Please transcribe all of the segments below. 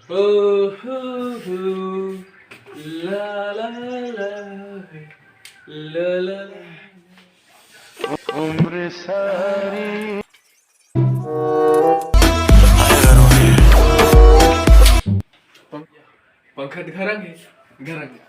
Oh, oh, oh, la la la, la la la. उम्र सारी पंखा घरांगे घरांगे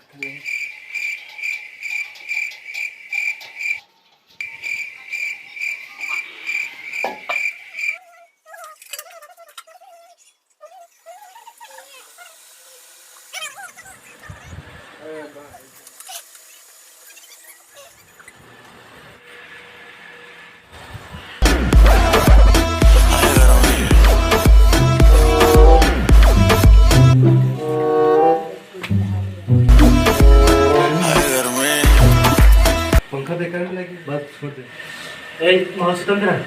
पंखा बेकार में लगी बात छोड़ दे माउस कम करा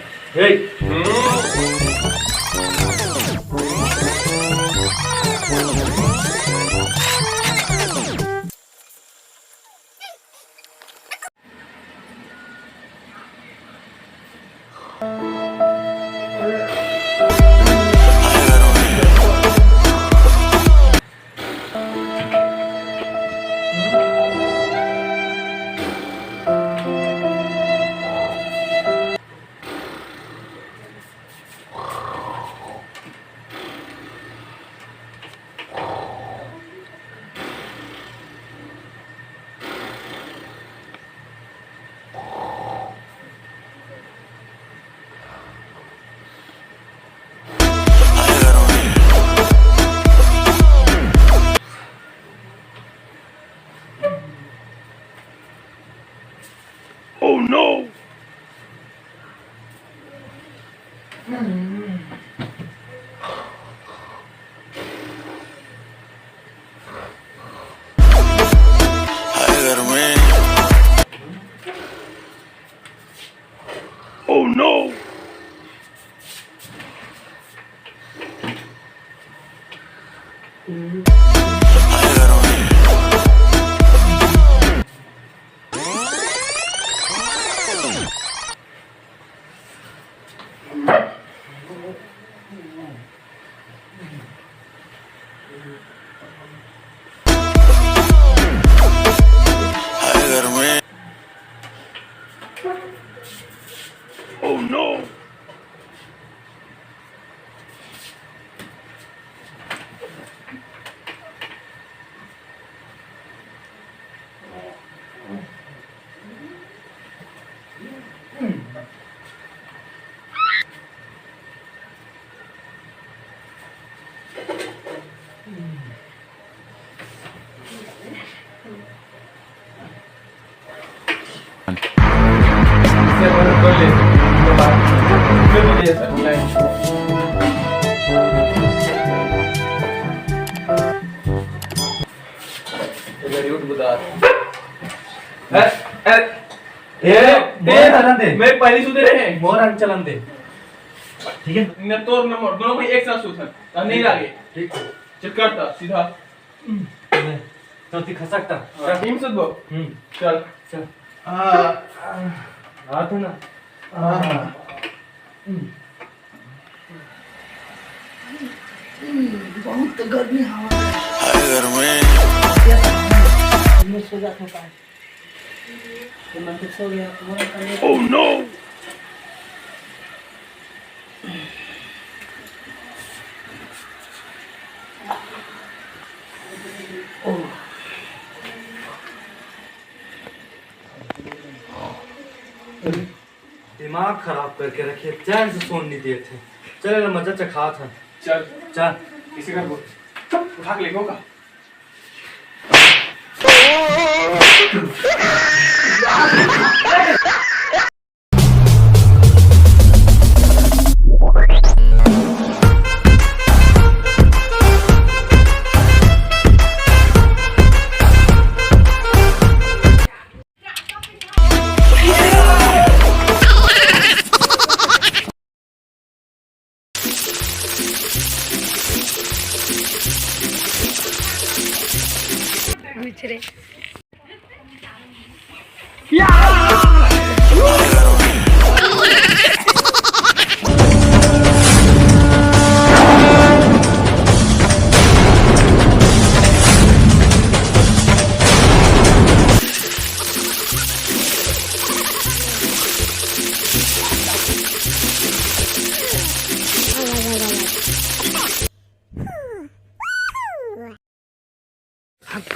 Oh no! Oh no! Oh no! मैं पहले सुधे रहे मोहर चलन दे ठीक है न तोर नंबर दोनों भाई एक साथ सुधर नहीं लागे ठीक है चल करता सीधा तो ती खसकता टीम से दो चल चल हाथ ना बहुत गर्मी हवा में सो जाता था तो मन तो सो गया तुम्हारा करने Oh no! दिमाग खराब करके रखे चैन से सोन नहीं दिए थे चले ना मजा चखा था चल चल किसी का बोल उठा के लेगो का बिचरे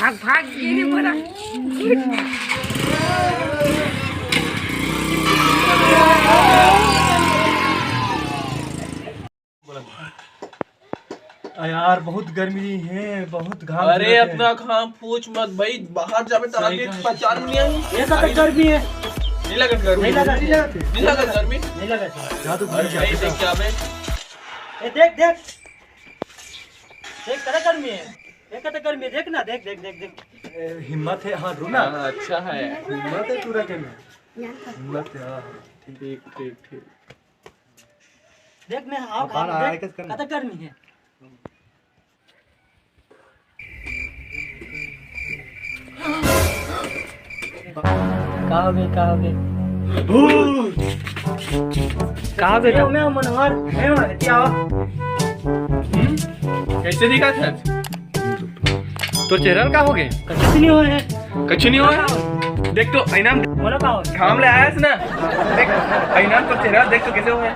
भाग भाग ये नहीं बोला। यार बहुत गर्मी है, बहुत घाम। अरे अपना खाम पूछ मत भाई, बाहर जावे तो आगे पहचान नहीं आई। ये सब गर्मी है। नहीं लगा गर्मी, नहीं लगा गर्मी, नहीं लगा। यहाँ तो अरे भाई देख क्या बे, ए देख देख देख, तेरा गर्मी है, देख तो गर्मी है, देख ना, देख देख देख देख। हिम्मत है, हाँ रुना। अच्छा है, हिम्मत है पूरा के में, हिम्मत है। हाँ ठीक ठीक ठीक। देख मैं आप देख कत गर्मी है। कहाँ बेटा? मैं मनोहर, मैं हटिया। कैसे दिखा था तो चेहरा का हो गए? कच्चे नहीं हुए हैं। कुछ नहीं हुआ। देख तो आईना में बोलो कहाँ हो? घाम ले आया ना, देख आईना तो चेहरा देख तो कैसे हुआ है।